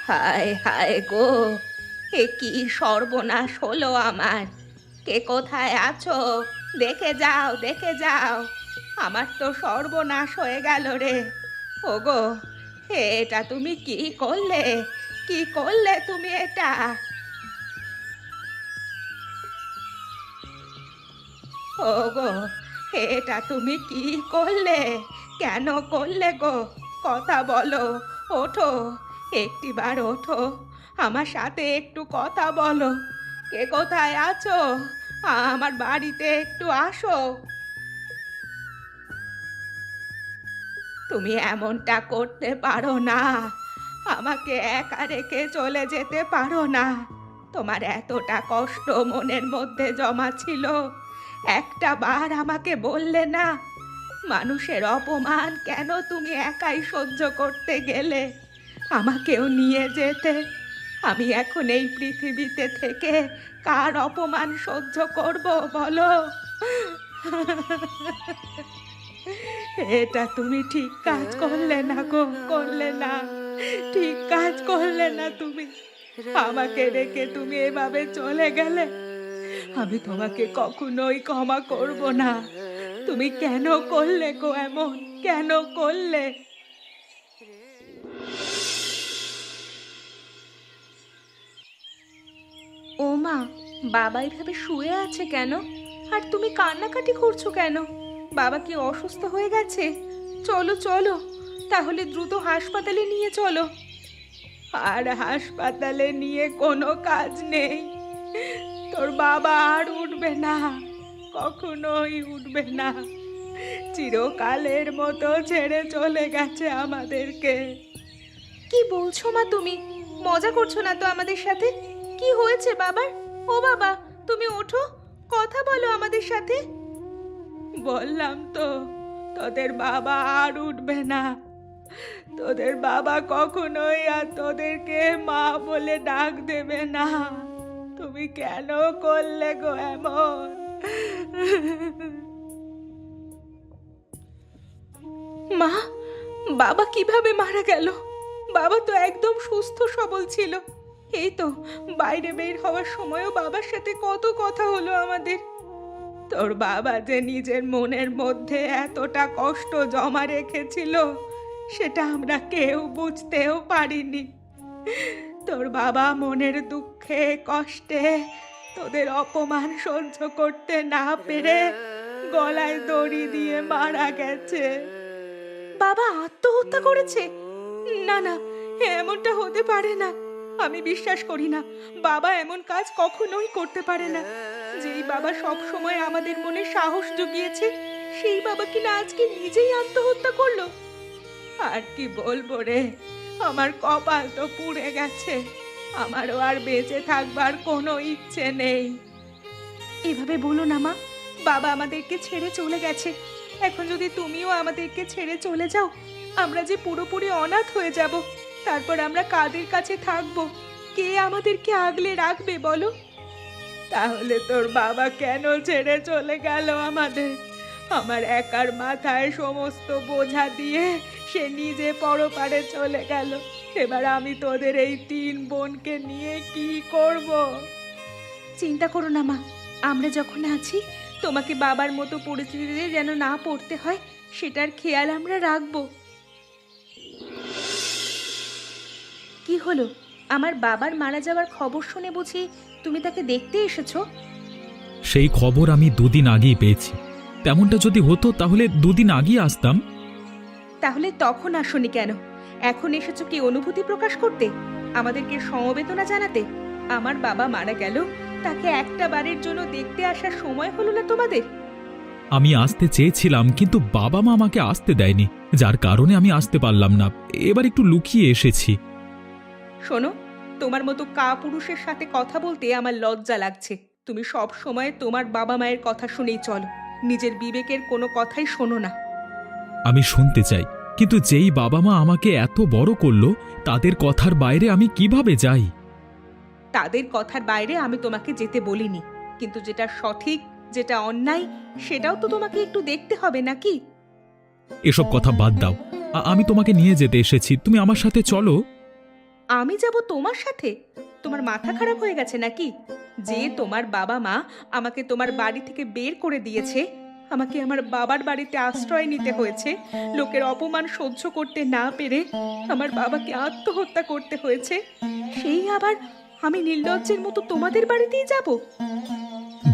হায় হায় গো, এ কি সর্বনাশ হলো আমার! কে কোথায় আছো? দেখে যাও, দেখে যাও। আমার তো সর্বনাশ হয়ে গেল রে। ওগো, এটা তুমি কি করলে? কি করলে তুমি এটা? ওগো, এটা তুমি কি করলে? কেন করলে গো? কথা বলো। ওঠো, একটিবার ওঠো, আমার সাথে একটু কথা বলো। কে কোথায় আছো? আমার বাড়িতে একটু আসো। তুমি এমনটা করতে পারো না। আমাকে একা রেখে চলে যেতে পারো না। তোমার এতটা কষ্ট মনের মধ্যে জমা ছিল, একটা বার আমাকে বললে না? মানুষের অপমান কেন তুমি একাই সহ্য করতে গেলে? আমাকেও নিয়ে যেতে। আমি এখন এই পৃথিবীতে থেকে কার অপমান সহ্য করব বলো? এটা তুমি ঠিক কাজ করলে না গো, করলে না। ঠিক কাজ করলে না তুমি। আমাকে রেখে তুমি এভাবে চলে গেলে। আমি তোমাকে কখনোই ক্ষমা করব না। তুমি কেন করলে গো এমন? কেন করলে? ও মা, বাবা এভাবে শুয়ে আছে কেন? আর তুমি কান্নাকাটি করছো কেন? বাবা কি অসুস্থ হয়ে গেছে? চলো চলো, তাহলে দ্রুত হাসপাতালে নিয়ে চলো। আর হাসপাতালে নিয়ে কোনো কাজ নেই। তোর বাবা আর উঠবে না, কখনোই উঠবে না। চিরকালের মতো ছেড়ে চলে গেছে আমাদেরকে। কি বলছো মা তুমি? মজা করছো না তো আমাদের সাথে? কি হয়েছে বাবার? ও বাবা, তুমি ওঠো, কথা বলো আমাদের সাথে। বললাম তো, তোদের বাবা আর উঠবে না। তোদের বাবা কখনোই আর তোদেরকে মা বলে ডাক দেবে না। তুমি কেন করলে গো এমন? মা, বাবা কিভাবে মারা গেল? বাবা তো একদম সুস্থ সবল ছিল। এই তো বাইরে বের হওয়ার সময়ও বাবার সাথে কত কথা হলো আমাদের। তোর বাবা যে নিজের মনের মধ্যে এতটা কষ্ট জমা রেখেছিল, সেটা আমরা কেউ বুঝতেও পারিনি। তোর বাবা মনের দুঃখে কষ্টে তোদের অপমান সহ্য করতে না পেরে গলায় দড়ি দিয়ে মারা গেছে। বাবা আত্মহত্যা করেছে? না না, এমনটা হতে পারে না। আমি বিশ্বাস করি না। বাবা এমন কাজ কখনোই করতে পারে না। যেই বাবা সব সময় আমাদের মনে সাহস জুগিয়েছে, সেই বাবা কিনা আজকে নিজেই আত্মহত্যা করলো। আর কি বলবো রে, আমার কপাল তো পুড়ে গেছে। আমারও আর বেঁচে থাকবার কোনো ইচ্ছে নেই। এভাবে বলো না মা, বাবা আমাদেরকে ছেড়ে চলে গেছে। এখন যদি তুমিও আমাদেরকে ছেড়ে চলে যাও, আমরা যে পুরোপুরি অনাথ হয়ে যাব। তারপর আমরা কাদের কাছে থাকবো? কে আমাদেরকে আগলে রাখবে বলো? তাহলে তোর বাবা কেন ছেড়ে চলে গেল আমাদের? আমার একার মাথায় সমস্ত বোঝা দিয়ে সে নিজে পরপারে চলে গেল। এবার আমি তোদের এই 3 বোনকে নিয়ে কি করব? চিন্তা করো না মা, আমরা যখন আছি তোমাকে বাবার মতো পরিস্থিতিতে যেন না পড়তে হয়, সেটার খেয়াল আমরা রাখবো। কি হলো? আমার বাবার মারা যাওয়ার খবর শুনে বুঝি তুমি তাকে দেখতে এসেছো? সেই খবর আমি 2 দিন আগেই পেয়েছি। তেমনটা যদি হতো তাহলে 2 দিন আগেই আসতাম। তাহলে তখন আসোনি কেন? এখন এসেছো কি অনুভূতি প্রকাশ করতে, আমাদেরকে সমবেদনা জানাতে? আমার বাবা মারা গেল, তাকে একটা বারের জন্য দেখতে আসার সময় হলো না তোমাদের? আমি আসতে চেয়েছিলাম, কিন্তু বাবা মা আমাকে আসতে দেয়নি, যার কারণে আমি আসতে পারলাম না। এবার একটু লুকিয়ে এসেছি। শোনো, তোমার মতো কাপুরুষের সাথে কথা বলতে আমার লজ্জা লাগছে। তুমি সব সময় তোমার বাবা মায়ের কথা শুনেই চলো, নিজের বিবেকের কোনো কথাই শোনো না। আমি শুনতে চাই, কিন্তু যেই বাবা মা আমাকে এত বড় করলো, তাদের কথার বাইরে আমি কিভাবে যাই? তাদের কথার বাইরে আমি তোমাকে যেতে বলিনি, কিন্তু যেটা সঠিক, যেটা অন্যায়, সেটাও তো তোমাকে একটু দেখতে হবে নাকি? এসব কথা বাদ দাও। আমি তোমাকে নিয়ে যেতে এসেছি, তুমি আমার সাথে চলো। আমি যাব তোমার সাথে? তোমার মাথা খারাপ হয়ে গেছে নাকি? যে তোমার বাবা মা আমাকে তোমার বাড়ি থেকে বের করে দিয়েছে, আমাকে আমার বাবার বাড়িতে আশ্রয় নিতে হয়েছে, লোকের অপমান সহ্য করতে না পেরে আমার বাবাকে আত্মহত্যা করতে হয়েছে, সেই আবার আমি নির্লজ্জের মতো তোমাদের বাড়িতেই যাব?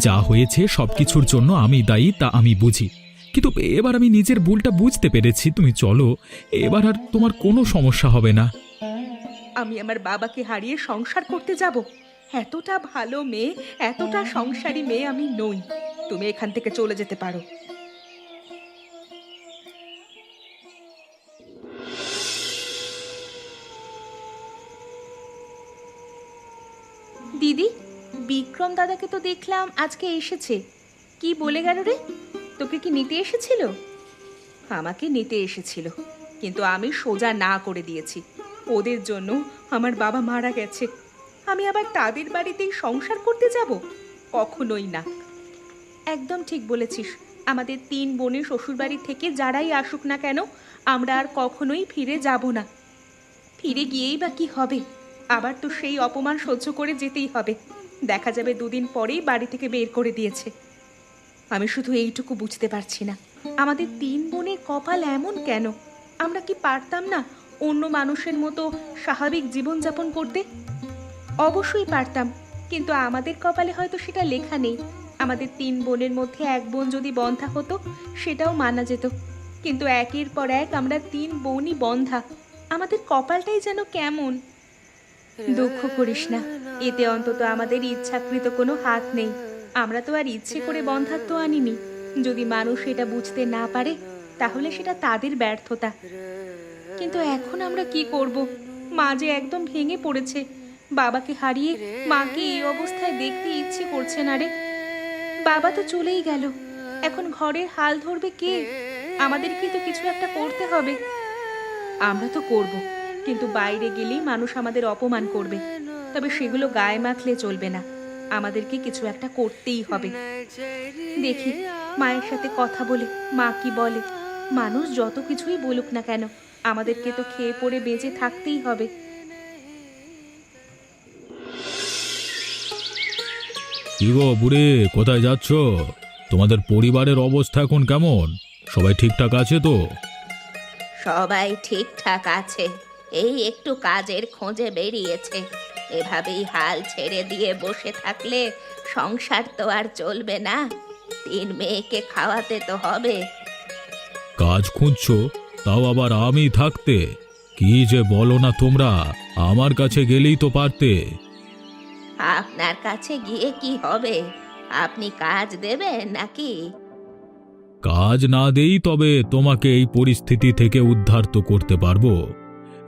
যা হয়েছে সবকিছুর জন্য আমি দায়ী, তা আমি বুঝি। কিন্তু এবার আমি নিজের ভুলটা বুঝতে পেরেছি। তুমি চলো, এবার আর তোমার কোনো সমস্যা হবে না। আমি আমার বাবাকে হারিয়ে সংসার করতে যাব? এতটা ভালো মেয়ে, এতটা সংসারী মেয়ে আমি নই। তুমি এখান থেকে চলে যেতে পারো। দিদি, বিক্রম দাদাকে তো দেখলাম আজকে এসেছে। কি বলে গেল রে? তোকে কি নিতে এসেছিল? আমাকে নিতে এসেছিল, কিন্তু আমি সোজা না করে দিয়েছি। ওদের জন্য আমার বাবা মারা গেছে, আমি আবার তাদের বাড়িতেই সংসার করতে যাব? কখনোই না। একদম ঠিক বলেছিস। আমাদের 3 বোনের শ্বশুরবাড়ি থেকে যারাই আসুক না কেন, আমরা আর কখনোই ফিরে যাব না। ফিরে গিয়েই বা কি হবে? আবার তো সেই অপমান সহ্য করে যেতেই হবে। দেখা যাবে 2 দিন পরেই বাড়ি থেকে বের করে দিয়েছে। আমি শুধু এইটুকু বুঝতে পারছি না, আমাদের 3 বোনের কপাল এমন কেন? আমরা কি পারতাম না অন্য মানুষের মতো স্বাভাবিক জীবনযাপন করতে? অবশ্যই পারতাম, কিন্তু আমাদের কপালে হয়তো সেটা লেখা নেই। আমাদের 3 বোনের মধ্যে এক বোন যদি বন্ধা হতো সেটাও মানা যেত, কিন্তু একের পর এক আমরা 3 বোনই বন্ধা। আমাদের কপালটাই যেন কেমন। দুঃখ করিস না, এতে অন্তত আমাদের ইচ্ছাকৃত কোনো হাত নেই। আমরা তো আর ইচ্ছে করে বন্ধাত্ব আনিনি। যদি মানুষ এটা বুঝতে না পারে তাহলে সেটা তাদের ব্যর্থতা। কিন্তু এখন আমরা কি করব? মা যে একদম ভেঙে পড়েছে। বাবাকে হারিয়ে মাকে এই অবস্থায় দেখতে ইচ্ছে করছে না রে। বাবা তো চলেই গেল, এখন ঘরের হাল ধরবে কে? আমাদেরকে তো কিছু একটা করতে হবে। আমরা তো করব, কিন্তু বাইরে গেলেই মানুষ আমাদের অপমান করবে। তবে সেগুলো গায়ে মাখলে চলবে না, আমাদেরকে কিছু একটা করতেই হবে। দেখি মায়ের সাথে কথা বলে মা কি বলে। মানুষ যত কিছুই বলুক না কেন, আমাদেরকে তো খেয়ে পড়ে বেঁচে থাকতেই হবে। কি গো বুড়ি, কোথায় যাচ্ছ? তোমাদের পরিবারের অবস্থা এখন কেমন? সবাই ঠিকঠাক আছে তো? সবাই ঠিকঠাক আছে, এই একটু কাজের খোঁজে বেরিয়েছে। এভাবেই হাল ছেড়ে দিয়ে বসে থাকলে সংসার তো আর চলবে না। 3 মেয়েকে খাওয়াতে তো হবে। কাজ খুঁজছো, তাও আবার আমি থাকতে? কি যে বলো না তোমরা, আমার কাছে গেলেই তো পারতে। আপনার কাছে গিয়ে কি হবে? আপনি কাজ দেবেন নাকি? কাজ না দেই তবে তোমাকে এই পরিস্থিতি থেকে উদ্ধার তো করতে পারবো।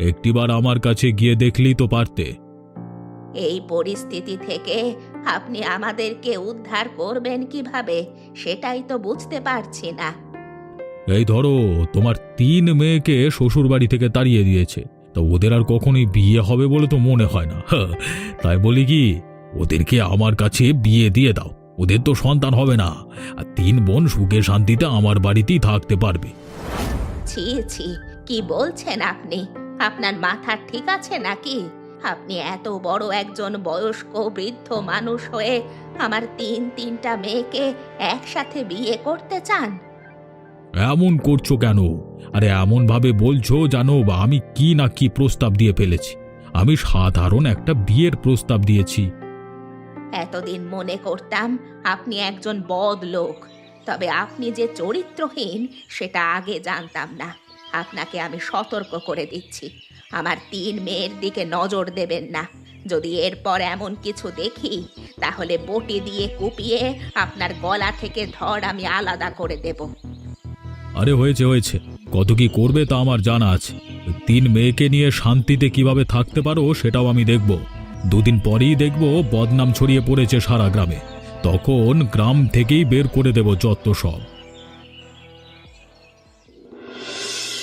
একটিবার আমার কাছে গিয়ে দেখলেই তো পারতে। এই পরিস্থিতি থেকে আপনি আমাদেরকে উদ্ধার করবেন কিভাবে, সেটাই তো বুঝতে পারছি না। এই ধরো, তোমার 3 মেয়েকে শ্বশুর বাড়ি থেকে তাড়িয়ে দিয়েছে, তা ওদের আর কখনোই বিয়ে হবে বলে তো মনে হয় না। তাই বলি কি, ওদেরকে আমার কাছে বিয়ে দিয়ে দাও। ওদের তো সন্তান হবে না, আর 3 বোন সুখে শান্তিতে আমার বাড়িতেই থাকতে পারবে। ছি ছি, কি বলছেন আপনি? আপনার মাথা ঠিক আছে নাকি? আপনি এত বড় একজন বয়স্ক বৃদ্ধ মানুষ হয়ে আমার 3টা মেয়েকে একসাথে বিয়ে করতে চান? এমন করছো কেন? আরে এমন ভাবে বলছো জানো বা আমি কি না কি প্রস্তাব দিয়ে ফেলেছি। আমি সাধারণ একটা বিয়ের প্রস্তাব দিয়েছি। এতদিন মনে করতাম আপনি একজন বদ লোক, তবে আপনি যে চরিত্রহীন সেটা আগে জানতাম না। আপনাকে আমি সতর্ক করে দিচ্ছি, আমার 3 মেয়ের দিকে নজর দেবেন না। যদি এরপর এমন কিছু দেখি তাহলে বটি দিয়ে কুপিয়ে আপনার গলা থেকে ধড় আমি আলাদা করে দেব। আরে হয়েছে হয়েছে, কত কি করবে তা আমার জানা আছে। 3 মেয়েকে নিয়ে শান্তিতে কিভাবে থাকতে পারো সেটাও আমি দেখব। 2 দিন পরেই দেখব বদনাম ছড়িয়ে পড়েছে সারা গ্রামে, তখন গ্রাম থেকেই বের করে দেব যত সব।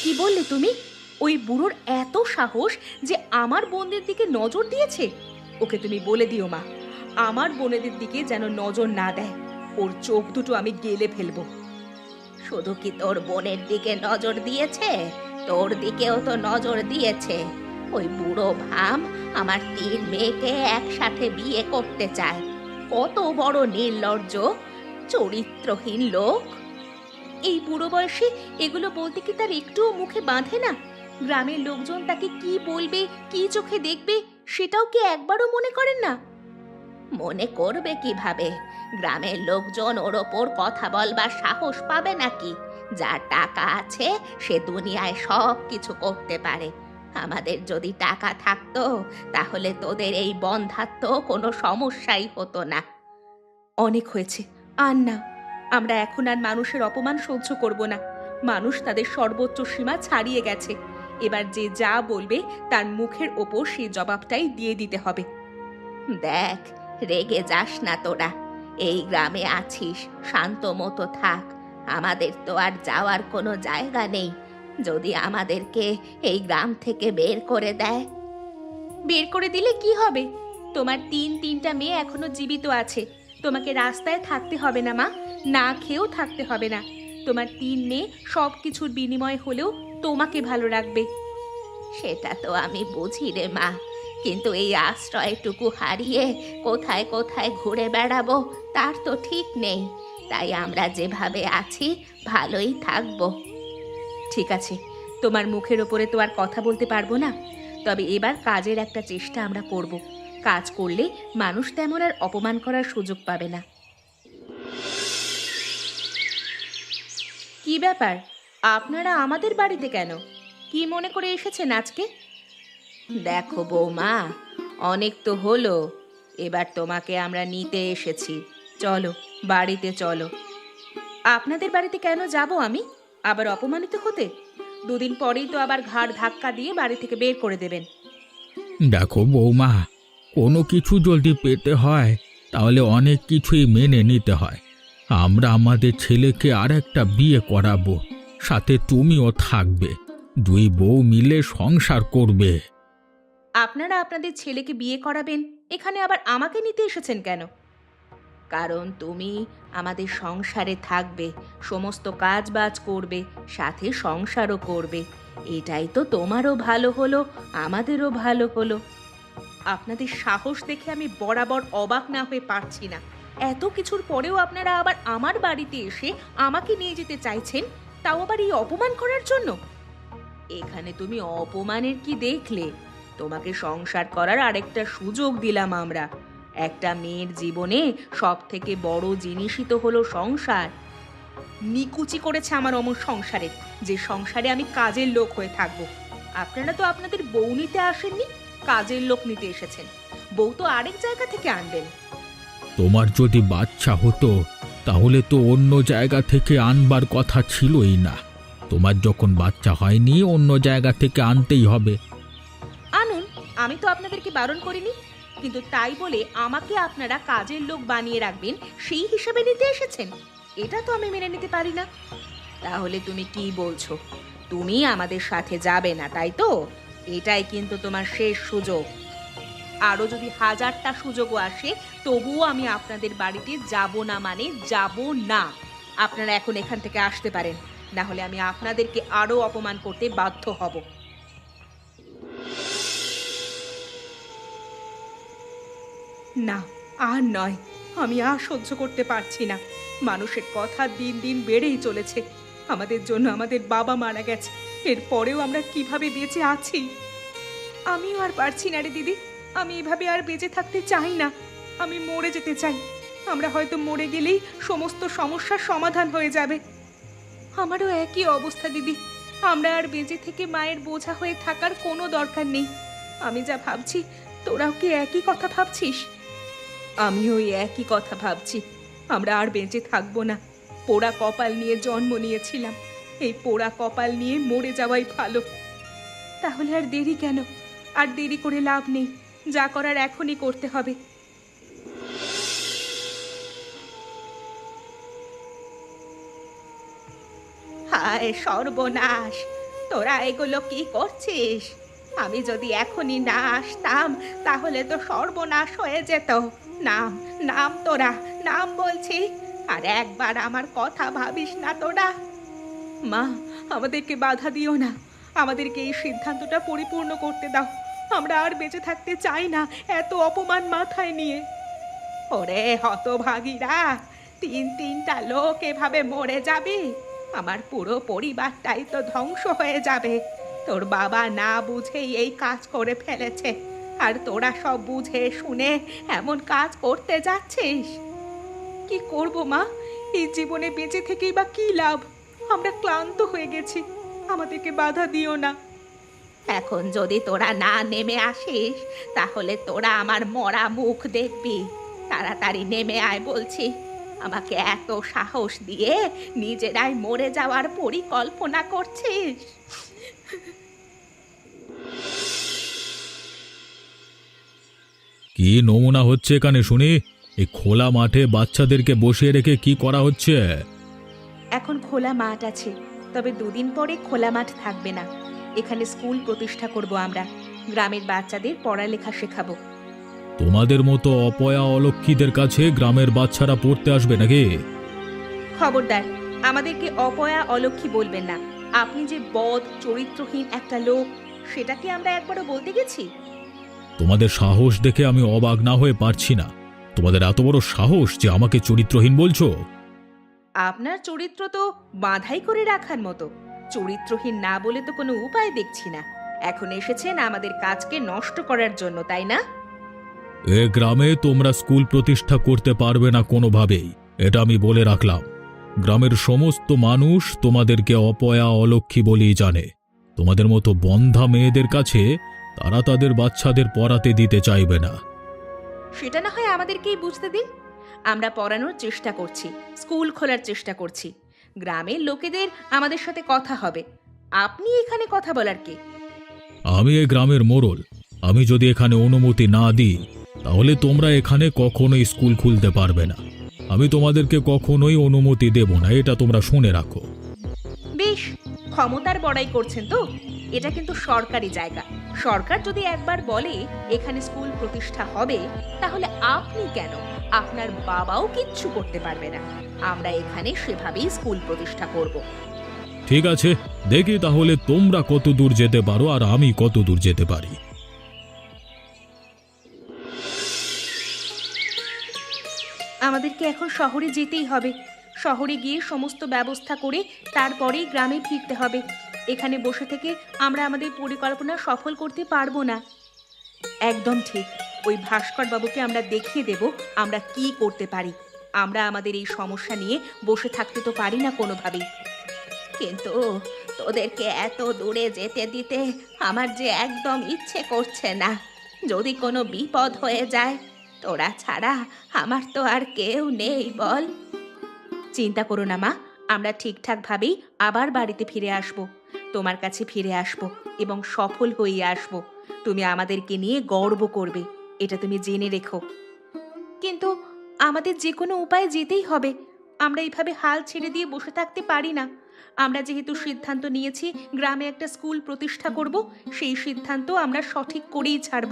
কি বললে তুমি? ওই বুড়োর এত সাহস যে আমার বোনদের দিকে নজর দিয়েছে? ওকে তুমি বলে দিও মা, আমার বোনেদের দিকে যেন নজর না দেয়। ওর চোখ দুটো আমি গেলে ফেলবো। শুধু কি তোর বোনের দিকে নজর দিয়েছে, তোর দিকেও তো নজর দিয়েছে। ওই বুড়ো ভাম আমার 3 মেয়েকে একসাথে বিয়ে করতে চায়। কত বড় নির্লজ্জ, চরিত্রহীন লোক! এই বুড়ো বয়সে এগুলো বলতে কি তার একটুও মুখে বাঁধে না? গ্রামের লোকজন তাকে কি বলবে, কি চোখে দেখবে, সেটাও কি একবারও মনে করেন না? মনে করবে কিভাবে? গ্রামের লোকজন ওর ওপর কথা বলবার সাহস পাবে নাকি? যার টাকা আছে সে দুনিয়ায় সব কিছু করতে পারে। আমাদের যদি টাকা থাকতো তাহলে তোদের এই বন্ধ্যাত্ব কোনো সমস্যাই হতো না। অনেক হয়েছে, আর না। আমরা এখন আর মানুষের অপমান সহ্য করব না। মানুষ তাদের সর্বোচ্চ সীমা ছাড়িয়ে গেছে। এবার যে যা বলবে তার মুখের ওপর সেই জবাবটাই দিয়ে দিতে হবে। দেখ, রেগে যাস না তোরা। এই গ্রামে আছিস, শান্ত মতো থাক। আমাদের তো আর যাওয়ার কোনো জায়গা নেই। যদি আমাদেরকে এই গ্রাম থেকে বের করে দেয়? বের করে দিলে কি হবে? তোমার তিনটা মেয়ে এখনো জীবিত আছে। তোমাকে রাস্তায় থাকতে হবে না মা, না খেয়েও থাকতে হবে না। তোমার 3 মেয়ে সব কিছুর বিনিময়ে হলেও তোমাকে ভালো রাখবে। সেটা তো আমি বুঝি রে মা, কিন্তু এই আশ্রয়টুকু হারিয়ে কোথায় কোথায় ঘুরে বেড়াবো তার তো ঠিক নেই। তাই আমরা যেভাবে আছি ভালোই থাকবো। ঠিক আছে, তোমার মুখের ওপরে তো আর কথা বলতে পারবো না। তবে এবার কাজের একটা চেষ্টা আমরা করব। কাজ করলে মানুষ তেমন আর অপমান করার সুযোগ পাবে না। কি ব্যাপার, আপনারা আমাদের বাড়িতে কেন? কি মনে করে এসেছেন আজকে? দেখো বৌমা, অনেক তো হলো, এবার তোমাকে আমরা নিতে এসেছি। চলো, বাড়িতে চলো। আপনাদের বাড়িতে কেন যাব আমি? আবার অপমানিত হতে? 2 দিন পরেই তো আবার ঘাড় ধাক্কা দিয়ে বাড়ি থেকে বের করে দেবেন। দেখো বৌমা, কোনো কিছু যদি পেতে হয় তাহলে অনেক কিছুই মেনে নিতে হয়। আমরা আমাদের ছেলেকে আর একটা বিয়ে করাবো, সাথে তুমিও থাকবে। 2 বউ মিলে সংসার করবে। আপনারা আপনাদের ছেলেকে বিয়ে করাবেন, এখানে আবার আমাকে নিতে এসেছেন কেন? কারণ তুমি আমাদের সংসারে থাকবে, সমস্ত কাজ বাজ করবে, সাথে সংসারও করবে। এটাই তো তোমারও ভালো হলো, আমাদেরও ভালো হলো। আপনাদের সাহস দেখে আমি বরাবর অবাক না হয়ে পারছি না। এত কিছুর পরেও আপনারা আবার আমার বাড়িতে এসে আমাকে নিয়ে যেতে চাইছেন, তাও আবার এই অপমান করার জন্য। এখানে তুমি অপমানের কি দেখলে? তোমাকে সংসার করার আরেকটা সুযোগ দিলাম আমরা। একটা মেয়ের জীবনে সব থেকে বড় জিনিসই তো হলো সংসার। নিকুচি করেছে আমার অমর সংসারে, যে সংসারে আমি কাজের লোক হয়ে থাকবো। আপনারা তো আপনাদের বউ নিতে আসেননি, কাজের লোক নিতে এসেছেন। বউ তো আরেক জায়গা থেকে আনবেন। তোমার যদি বাচ্চা হতো তাহলে তো অন্য জায়গা থেকে আনবার কথা ছিলই না। তোমার যখন বাচ্চা হয়নি, অন্য জায়গা থেকে আনতেই হবে। আনুন, আমি তো আপনাদেরকে বারণ করিনি, কিন্তু তাই বলে আমাকে আপনারা কাজের লোক বানিয়ে রাখবেন সেই হিসাবে নিতে এসেছেন? এটা তো আমি মেনে নিতে পারি না। তাহলে তুমি কি বলছো? তুমি আমাদের সাথে যাবে না, তাই তো? এটাই কিন্তু তোমার শেষ সুযোগ। আরও যদি 1000টা সুযোগও আসে তবুও আমি আপনাদের বাড়িতে যাব না, মানে যাব না। আপনারা এখন এখান থেকে আসতে পারেন, না হলে আমি আপনাদেরকে আরও অপমান করতে বাধ্য হব। না, আর নয়, আমি আর সহ্য করতে পারছি না। মানুষের কথা দিন দিন বেড়েই চলেছে। আমাদের জন্য আমাদের বাবা মারা গেছে, এরপরেও আমরা কিভাবে বেঁচে আছি। আমিও আর পারছি না রে দিদি, আমি এভাবে আর বেঁচে থাকতে চাই না। আমি মরে যেতে চাই। আমরা হয়তো মরে গেলেই সমস্ত সমস্যার সমাধান হয়ে যাবে। আমারও একই অবস্থা দিদি। আমরা আর বেঁচে থেকে মায়ের বোঝা হয়ে থাকার কোনো দরকার নেই। আমি যা ভাবছি, তোরাও কি একই কথা ভাবছিস? আমিও ওই একই কথা ভাবছি। আমরা আর বেঁচে থাকবো না। পোড়া কপাল নিয়ে জন্ম নিয়েছিলাম, এই পোড়া কপাল নিয়ে মরে যাওয়াই ভালো। তাহলে আর দেরি কেন? আর দেরি করে লাভ নেই, যা করার এখনই করতে হবে। হায় সর্বনাশ, তোরা এগুলো কি করছিস? আমি যদি এখনই না আসতাম তাহলে তো সর্বনাশ হয়ে যেত। নাম, নাম তোরা, নাম বলছি। আর একবার আমার কথা ভাবিস না তোরা? মা, আমাদেরকে বাধা দিও না। আমাদেরকে এই সিদ্ধান্তটা পরিপূর্ণ করতে দাও। আমরা আর বেঁচে থাকতে চাই না এত অপমান মাথায় নিয়ে। ওরে হতভাগীরা, তিনটা লোক এভাবে মরে যাবে, আমার পুরো পরিবারটাই তো ধ্বংস হয়ে যাবে। তোর বাবা না বুঝেই এই কাজ করে ফেলেছে, আর তোরা সব বুঝে শুনে এমন কাজ করতে যাচ্ছিস। কি করব মা, এই জীবনে বেঁচে থেকেই বা কি লাভ? আমরা ক্লান্ত হয়ে গেছি, আমাদেরকে বাধা দিও না। এখন যদি তোরা না নেমে আসিস, তাহলে তোরা আমার মরা মুখ দেখবি। তাড়াতাড়ি নেমে আয় বলছি। আমাকে এত সাহস দিয়ে নিজেরাই মরে যাওয়ার পরিকল্পনা করছিস? কি নমুনা হচ্ছে এখানে শুনি? এই খোলা মাঠে বাচ্চাদেরকে বসিয়ে রেখে কি করা হচ্ছে? এখন খোলা মাঠ আছে, তবে দুদিন পরে খোলা মাঠ থাকবে না। এখানে স্কুল প্রতিষ্ঠা করব আমরা, গ্রামের বাচ্চাদের পড়ালেখা শেখাবো। তোমাদের মতো অপয়া অলক্ষীদের কাছে গ্রামের বাচ্চারা পড়তে আসবে নাকি? খবরদার, আমাদেরকে অপয়া অলক্ষী বলবেন না। আপনি যে বদ চরিত্রহীন একটা লোক, সেটা কি আমরা একবারও বলতে গেছি? তোমাদের সাহস দেখে আমি অবাক না হয়ে পারছি না। তোমাদের এত বড় সাহস যে আমাকে চরিত্রহীন বলছো? আপনার চরিত্র তো বাঁধাই করে রাখার মতো। চরিত্রহীন না বলে তো কোনো উপায় দেখছি না। এখন এসেছেন আমাদের কাজকে নষ্ট করার জন্য, তাই না? এ গ্রামে তোমরা স্কুল প্রতিষ্ঠা করতে পারবে না কোনোভাবেই, এটা আমি বলে রাখলাম। গ্রামের সমস্ত মানুষ তোমাদেরকে অপয়া অলক্ষী বলেই জানে। তোমাদের মতো বন্ধা মেয়েদের কাছে তারা তাদের বাচ্চাদের পড়াতে দিতে চাইবে না। সেটা না হয় আমাদেরকেই বুঝতে দিন। আমরা পড়ানোর চেষ্টা করছি, স্কুল খোলার চেষ্টা করছি। গ্রামের লোকেদের আমাদের সাথে কথা হবে, আপনি এখানে কথা বলার কে? আমি এই গ্রামের মোড়ল। আমি যদি এখানে অনুমতি না দিই, তাহলে তোমরা এখানে কখনোই স্কুল খুলতে পারবে না। আমি তোমাদেরকে কখনোই অনুমতি দেব না, এটা তোমরা শুনে রাখো। বেশ, ক্ষমতার বড়াই করছেন তো? এটা কিন্তু সরকারি জায়গা। সরকার যদি একবার বলে এখানে স্কুল প্রতিষ্ঠা হবে, তাহলে আপনি কেন, আপনার বাবাও কিচ্ছু করতে পারবে না। আমরা এখানে সেভাবেই স্কুল প্রতিষ্ঠা করব। ঠিক আছে, দেখি তাহলে তোমরা কত দূর যেতে পারো আর আমি কত দূর যেতে পারি। আমাদেরকে এখন শহরে যেতেই হবে। শহরে গিয়ে সমস্ত ব্যবস্থা করে তারপরেই গ্রামে ফিরতে হবে। এখানে বসে থেকে আমরা আমাদের পরিকল্পনা সফল করতে পারবো না। একদম ঠিক। ওই ভাস্কর বাবুকে আমরা দেখিয়ে দেব আমরা কি করতে পারি। আমরা আমাদের এই সমস্যা নিয়ে বসে থাকতে তো পারি না কোনোভাবেই। কিন্তু তোদেরকে এত দূরে যেতে দিতে আমার যে একদম ইচ্ছে করছে না। যদি কোনো বিপদ হয়ে যায়, তোরা ছাড়া আমার তো আর কেউ নেই বল। চিন্তা করো না মা, আমরা ঠিকঠাকভাবেই আবার বাড়িতে ফিরে আসব। তোমার কাছে ফিরে আসব এবং সফল হয়ে আসব। তুমি আমাদেরকে নিয়ে গর্ব করবে, এটা তুমি জেনে রেখো। কিন্তু আমাদের যে কোনো উপায়ে যেতেই হবে। আমরা এইভাবে হাল ছেড়ে দিয়ে বসে থাকতে পারি না। আমরা যেহেতু সিদ্ধান্ত নিয়েছি গ্রামে একটা স্কুল প্রতিষ্ঠা করব, সেই সিদ্ধান্ত আমরা সঠিক করেই ছাড়ব।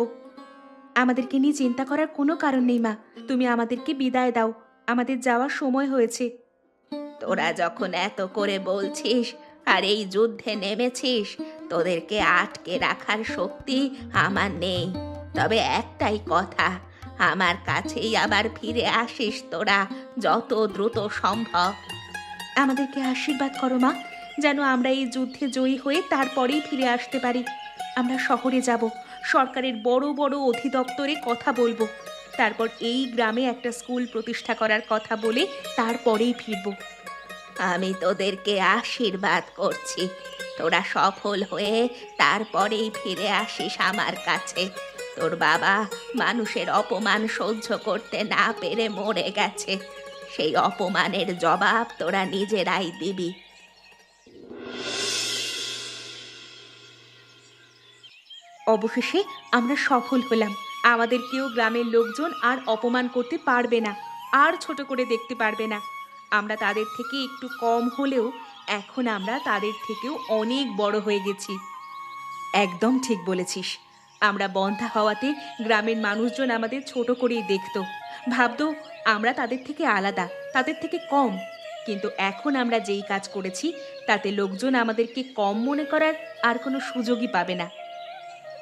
আমাদেরকে নিয়ে চিন্তা করার কোনো কারণ নেই মা, তুমি আমাদেরকে বিদায় দাও, আমাদের যাওয়ার সময় হয়েছে। তোরা যখন এত করে বলছিস আর এই যুদ্ধে নেমেছিস, তোদেরকে আটকে রাখার শক্তি আমার নেই। তবে একটাই কথা, আমার কাছেই আবার ফিরে আসিস তোরা যত দ্রুত সম্ভব। আমাদেরকে আশীর্বাদ করো মা, যেন আমরা এই যুদ্ধে জয়ী হয়ে তারপরেই ফিরে আসতে পারি। আমরা শহরে যাব, সরকারের বড় বড় অধিদপ্তরে কথা বলবো, তারপর এই গ্রামে একটা স্কুল প্রতিষ্ঠা করার কথা বলে তারপরেই ফিরব। আমি তোদেরকে আশীর্বাদ করছি, তোরা সফল হয়ে তারপরেই ফিরে আসিস আমার কাছে। তোর বাবা মানুষের অপমান সহ্য করতে না পেরে মরে গেছে, সেই অপমানের জবাব তোরা নিজেরাই দিবি। অবশেষে আমরা সফল হলাম। আমাদেরকেও গ্রামের লোকজন আর অপমান করতে পারবে না, আর ছোট করে দেখতে পারবে না। আমরা তাদের থেকে একটু কম হলেও এখন আমরা তাদের থেকেও অনেক বড় হয়ে গেছি। একদম ঠিক বলেছিস। আমরা বন্ধা হওয়াতে গ্রামের মানুষজন আমাদের ছোট করেই দেখতো, ভাবতো আমরা তাদের থেকে আলাদা, তাদের থেকে কম। কিন্তু এখন আমরা যেই কাজ করেছি তাতে লোকজন আমাদেরকে কম মনে করার আর কোনো সুযোগই পাবে না।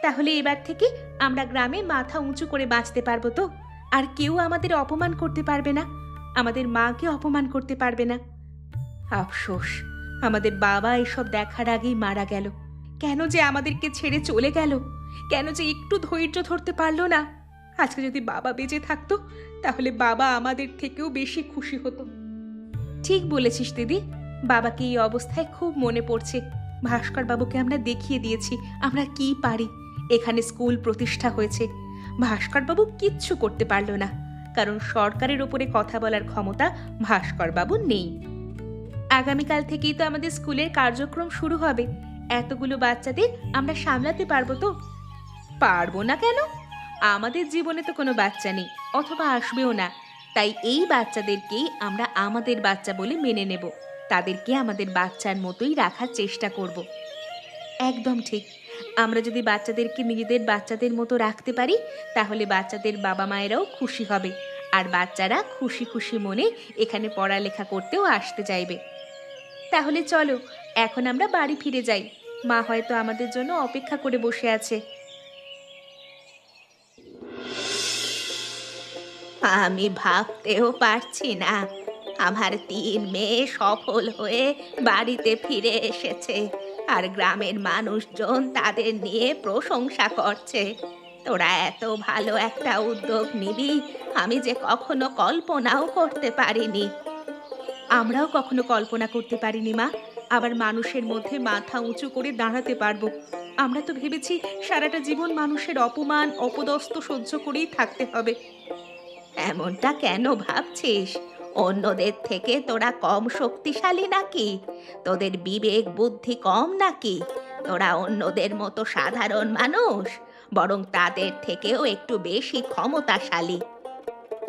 তাহলে এবার থেকে আমরা গ্রামে মাথা উঁচু করে বাঁচতে পারবো তো? আর কেউ আমাদের অপমান করতে পারবে না, আমাদের মাকে অপমান করতে পারবে না। আফসোস, আমাদের বাবা এসব দেখার আগেই মারা গেল। কেন যে আমাদেরকে ছেড়ে চলে গেল, কেন যে একটু ধৈর্য ধরতে পারলো না। আজকে যদি বাবা বেঁচে থাকতো তাহলে বাবা আমাদের থেকেও বেশি খুশি হতো। ঠিক বলেছিস দিদি, বাবাকে এই অবস্থায় খুব মনে পড়ছে। ভাস্কর বাবুকে আমরা দেখিয়ে দিয়েছি আমরা কি পারি। এখানে স্কুল প্রতিষ্ঠা হয়েছে, ভাস্কর বাবু কিচ্ছু করতে পারলো না, কারণ সরকারের উপরে কথা বলার ক্ষমতা ভাস্কর বাবু নেই। আগামীকাল থেকেই তো আমাদের স্কুলের কার্যক্রম শুরু হবে। এতগুলো বাচ্চাদের আমরা সামলাতে পারবো তো? পারবো না কেন? আমাদের জীবনে তো কোনো বাচ্চা নেই, অথবা আসবেও না। তাই এই বাচ্চাদেরকেই আমরা আমাদের বাচ্চা বলে মেনে নেব, তাদেরকে আমাদের বাচ্চার মতোই রাখার চেষ্টা করব। একদম ঠিক। আমরা যদি বাচ্চাদেরকে নিজেদের বাচ্চাদের মতো রাখতে পারি তাহলে বাচ্চাদের বাবা মায়েরাও খুশি হবে, আর বাচ্চারা খুশি খুশি মনে এখানে পড়ালেখা করতেও আসতে চাইবে। তাহলে চলো এখন আমরা বাড়ি ফিরে যাই, মা হয়তো আমাদের জন্য অপেক্ষা করে বসে আছে। আমি ভাবতেও পারছি না আমার 3 মেয়ে সফল হয়ে বাড়িতে ফিরে এসেছে, আর গ্রামের মানুষজন তাদের নিয়ে প্রশংসা করছে। তোরা এত ভালো একটা উদ্যোগ নিবি আমি যে কখনো কল্পনাও করতে পারিনি। আমরাও কখনো কল্পনা করতে পারিনি মা, আবার মানুষের মধ্যে মাথা উঁচু করে দাঁড়াতে পারবো। আমরা তো ভেবেছি সারাটা জীবন মানুষের অপমান অপদস্থ সহ্য করেই থাকতে হবে। এমনটা কেন ভাবছিস? অন্যদের থেকে তোরা কম শক্তিশালী নাকি? তোদের বিবেক বুদ্ধি কম নাকি? তোরা অন্যদের মতো সাধারণ মানুষ, বরং তাদের থেকেও একটু বেশি ক্ষমতাশালী।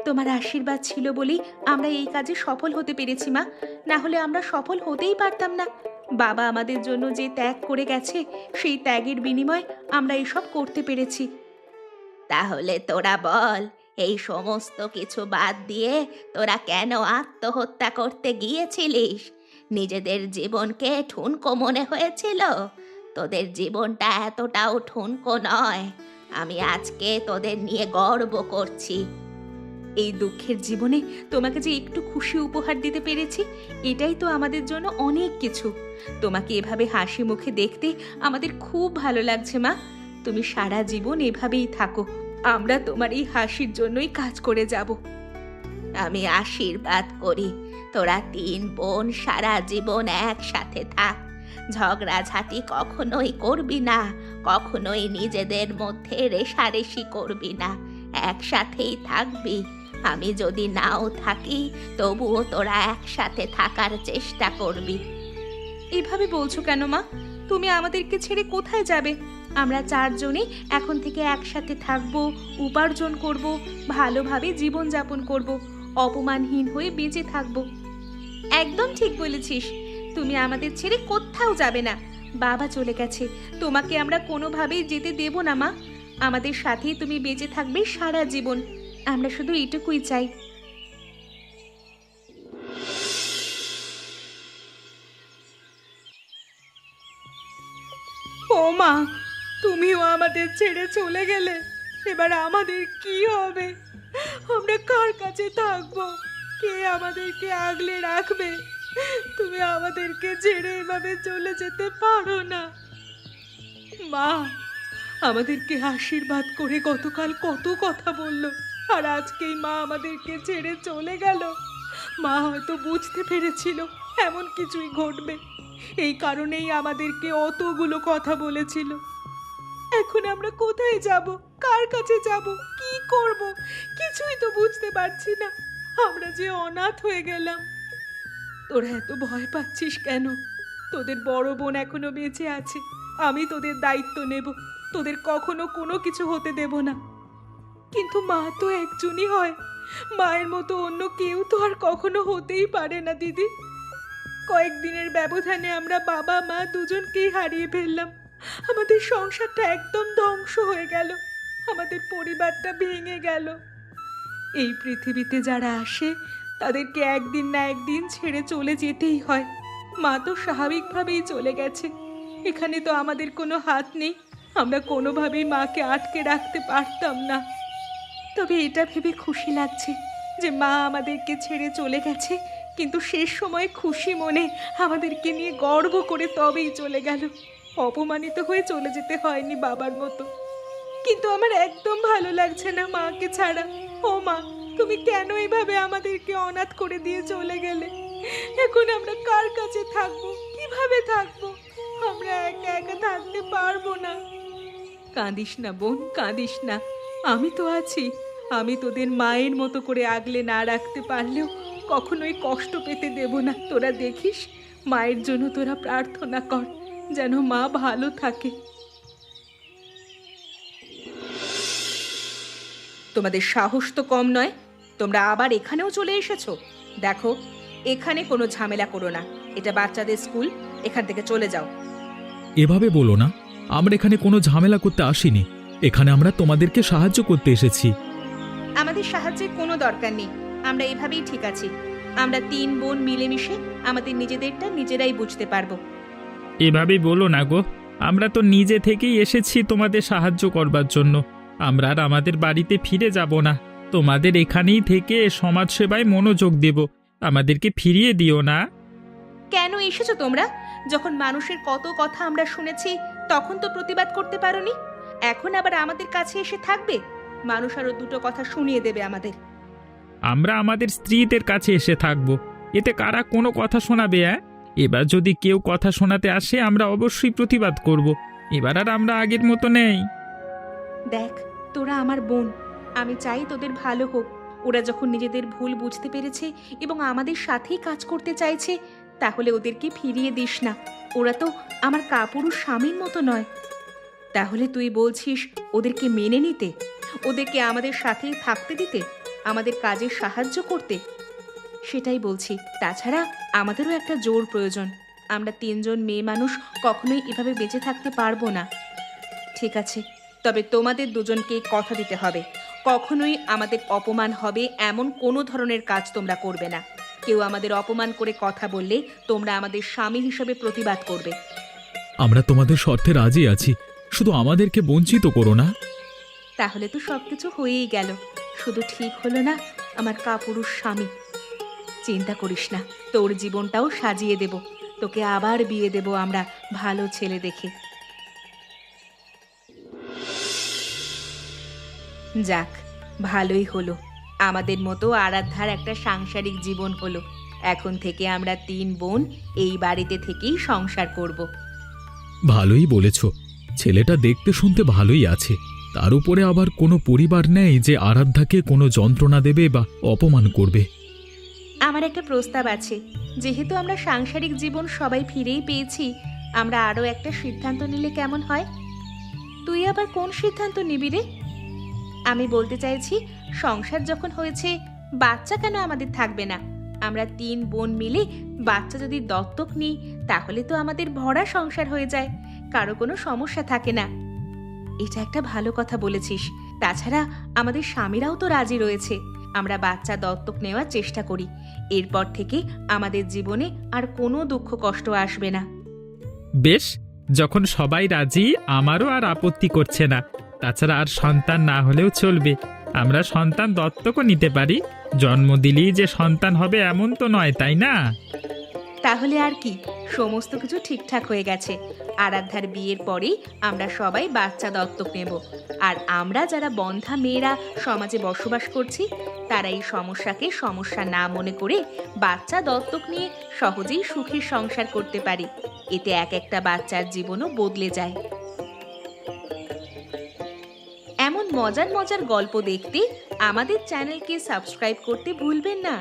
তোমার আশীর্বাদ ছিল বলেই আমরা এই কাজে সফল হতে পেরেছি মা, না হলে আমরা সফল হতেই পারতাম না। বাবা আমাদের জন্য যে ত্যাগ করে গেছে সেই ত্যাগের বিনিময়ে আমরা এসব করতে পেরেছি। তাহলে তোরা বল, এই সমস্ত কিছু বাদ দিয়ে তোরা কেন আত্মহত্যা করতে গিয়েছিলিস? নিজেদের জীবনকে ঠুনকো মনে হয়েছিল? তোদের জীবনটা এতটাও ঠুনকো নয়। আমি আজকে তোদের নিয়ে গর্ব করছি। এই দুঃখের জীবনে তোমাকে যে একটু খুশি উপহার দিতে পেরেছি, এটাই তো আমাদের জন্য অনেক কিছু। তোমাকে এভাবে হাসি মুখে দেখতে আমাদের খুব ভালো লাগছে মা। তুমি সারা জীবন এভাবেই থাকো, আমরা তোমার এই হাসির জন্যই কাজ করে যাব। আমি আশীর্বাদ করি তোরা 3 বোন সারা জীবন একসাথে থাক, ঝগড়াঝাটি কখনোই করবি না, কখনোই নিজেদের মধ্যে রেষারেষি করবি না, একসাথেই থাকবি। আমি যদি নাও থাকি তবুও তোরা একসাথে থাকার চেষ্টা করবি। এভাবে বলছো কেন মা? তুমি আমাদেরকে ছেড়ে কোথায় যাবে? আমরা 4 জনই এখন থেকে একসাথে থাকবো, উপার্জন করব, ভালোভাবে জীবনযাপন করব, অপমানহীন হয়ে বেঁচে থাকবো। একদম ঠিক বলেছিস, তুমি আমাদের ছেড়ে কোথাও যাবে না। বাবা চলে গেছে, তোমাকে আমরা কোনোভাবেই যেতে দেব না মা। আমাদের সাথেই তুমি বেঁচে থাকবে সারা জীবন, আমরা শুধু এইটুকুই চাই। ও মা, তুমিও আমাদের ছেড়ে চলে গেলে, এবার আমাদের কি হবে? আমরা কার কাছে থাকবো? কে আমাদেরকে আগলে রাখবে? তুমি আমাদেরকে ছেড়ে এভাবে চলে যেতে পারো না। মা আমাদেরকে আশীর্বাদ করে গতকাল কত কথা বললো, আর আজকেই মা আমাদেরকে ছেড়ে চলে গেল। মা হয়তো বুঝতে পেরেছিল এমন কিছুই ঘটবে, এই কারণেই আমাদেরকে অতগুলো কথা বলেছিল। এখন আমরা কোথায় যাব, কার কাছে যাব, কি করব, কিছুই তো বুঝতে পারছি না। আমরা যে অনাথ হয়ে গেলাম। তোরা এত ভয় পাচ্ছিস কেন? তোদের বড় বোন এখনো বেঁচে আছে, আমি তোদের দায়িত্ব নেব, তোদের কখনো কোনো কিছু হতে দেব না। কিন্তু মা তো একজনই হয়, মায়ের মতো অন্য কেউ তো আর কখনো হতেই পারে না দিদি। কয়েকদিনের ব্যবধানে আমরা বাবা মা দুজনকেই হারিয়ে ফেললাম। আমাদের সংসারটা একদম ধ্বংস হয়ে গেল, আমাদের পরিবারটা ভেঙে গেল। এই পৃথিবীতে যারা আসে তাদেরকে একদিন না একদিন ছেড়ে চলে যেতেই হয়। মা তো স্বাভাবিকভাবেই চলে গেছে, এখানে তো আমাদের কোনো হাত নেই। আমরা কোনোভাবেই মাকে আটকে রাখতে পারতাম না। তবে এটা ভেবে খুশি লাগছে যে মা আমাদেরকে ছেড়ে চলে গেছে, কিন্তু শেষ সময় খুশি মনে আমাদেরকে নিয়ে গর্ব করে তবেই চলে গেল। অপমানিত হয়ে চলে যেতে হয়নি বাবার মতো। কিন্তু আমার একদম ভালো লাগছে না মাকে ছাড়া। ও মা, তুমি কেন এভাবে আমাদেরকে অনাথ করে দিয়ে চলে গেলে? এখন আমরা কার কাছে থাকবো, কিভাবে থাকবো? আমরা একা একা থাকতে পারবো না। কাঁদিস না বোন, কাঁদিস না, আমি তো আছি। আমি তোদের মায়ের মতো করে আগলে না রাখতে পারলেও কখনোই কষ্ট পেতে দেব না। তোরা দেখিস, মায়ের জন্য তোরা প্রার্থনা কর যেন মা ভালো থাকে। তোমাদের সাহস তো কম নয়, তোমরা আবার এখানেও চলে এসেছো। দেখো, এখানে কোনো ঝামেলা করো না, এটা বাচ্চাদের স্কুল, এখান থেকে চলে যাও। এভাবে বলো না, আমরা এখানে কোনো ঝামেলা করতে আসিনি। এখানে আমরা তোমাদেরকে সাহায্য করতে এসেছি। আমাদের সাহায্যের কোনো দরকার নেই, আমরা এভাবেই ঠিক আছি। আমরা 3 বোন মিলেমিশে আমাদের নিজেদেরটা নিজেরাই বুঝতে পারবো। এভাবে বলো না গো, আমরা তো নিজে থেকেই এসেছি তোমাদের সাহায্য করবার জন্য। আমরা আর আমাদের বাড়িতে ফিরে যাব না, তোমাদের এখানেই থেকে সমাজসেবায় মনোযোগ দেব। আমাদেরকে ফিরিয়ে দিও না। কেন এসেছো তোমরা? যখন মানুষের কত কথা আমরা শুনেছি তখন তো প্রতিবাদ করতে পারোনি, এখন আবার আমাদের কাছে এসে থাকবে? মানুষ আরো 2টো কথা শুনিয়ে দেবে আমাদের। আমরা আমাদের স্ত্রীদের কাছে এসে থাকব, এতে কারা কোনো কথা শোনাবে? এবার যদি কেউ কথা শোনাতে আসে আমরা অবশ্যই প্রতিবাদ করব। এবার আর আমরা আগের মতো নেই। দেখ, তোরা আমার বোন, আমি চাই তোদের ভালো হোক। ওরা যখন নিজেদের ভুল বুঝতে পেরেছে এবং আমাদের সাথেই কাজ করতে চাইছে, তাহলে ওদেরকে ফিরিয়ে দিস না। ওরা তো আমার কাপুরুষ স্বামীর মতো নয়। তাহলে তুই বলছিস ওদেরকে মেনে নিতে, ওদেরকে আমাদের সাথেই থাকতে দিতে, আমাদের কাজে সাহায্য করতে? সেটাই বলছি। তাছাড়া আমাদেরও একটা জোর প্রয়োজন। আমরা 3 জন মেয়ে মানুষ কখনোই এভাবে বেঁচে থাকতে পারবো না। ঠিক আছে, তবে তোমাদের 2জনকে কথা দিতে হবে, কখনোই আমাদের অপমান হবে এমন কোনো ধরনের কাজ তোমরা করবে না। কেউ আমাদের অপমান করে কথা বললে তোমরা আমাদের স্বামী হিসেবে প্রতিবাদ করবে। আমরা তোমাদের শর্তে রাজি আছি, শুধু আমাদেরকে বঞ্চিত করো না। তাহলে তো সবকিছু হয়েই গেল, শুধু ঠিক হলো না আমার কাপুরুষ স্বামী। চিন্তা করিস না, তোর জীবনটাও সাজিয়ে দেব, তোকে আবার বিয়ে দেব আমরা ভালো ছেলে দেখে। যাক, ভালোই হলো, আমাদের মতো আরাধ্যার একটা সাংসারিক জীবন হলো। এখন থেকে আমরা 3 বোন এই বাড়িতে থেকেই সংসার করব। ভালোই বলেছ, ছেলেটা দেখতে শুনতে ভালোই আছে। তার উপরে আবার কোনো পরিবার নেই যে আরাধ্যাকে কোনো যন্ত্রণা দেবে বা অপমান করবে। আমার একটা প্রস্তাব আছে, যেহেতু আমরা সাংসারিক জীবন সবাই ফিরেই পেয়েছি, আমরা আরও একটা সিদ্ধান্ত নিলে কেমন হয়? তুই আবার কোন সিদ্ধান্ত নিবি রে? আমি বলতে চাইছি, সংসার যখন হয়েছে, বাচ্চা কেন আমাদের থাকবে না? আমরা 3 বোন মিলে বাচ্চা যদি দত্তক নিই, তাহলে তো আমাদের ভরা সংসার হয়ে যায়, কারো কোনো সমস্যা থাকে না। এটা একটা ভালো কথা বলেছিস। তাছাড়া আমাদের স্বামীরাও তো রাজি রয়েছে। আমরা বাচ্চা দত্তক নেওয়ার চেষ্টা করি, এরপর থেকে আমাদের জীবনে আর কোনো দুঃখ কষ্ট আসবে না। বেশ, যখন সবাই রাজি আমারও আর আপত্তি করছে না। তাছাড়া আর সন্তান না হলেও চলবে, আমরা সন্তান দত্তকও নিতে পারি। জন্ম দিলেই যে সন্তান হবে এমন তো নয়, তাই না? তাহলে আর কি, সমস্ত কিছু ঠিকঠাক হয়ে গেছে। আরাধ্যার বিয়ের পরেই আমরা সবাই বাচ্চা দত্তক নেব। আর আমরা যারা বন্ধা মেয়েরা সমাজে বসবাস করছি, তারা এই সমস্যাকে সমস্যা না মনে করে বাচ্চা দত্তক নিয়ে সহজেই সুখের সংসার করতে পারি। এতে এক একটা বাচ্চার জীবনও বদলে যায়। এমন মজার মজার গল্প দেখতে আমাদের চ্যানেলকে সাবস্ক্রাইব করতে ভুলবেন না।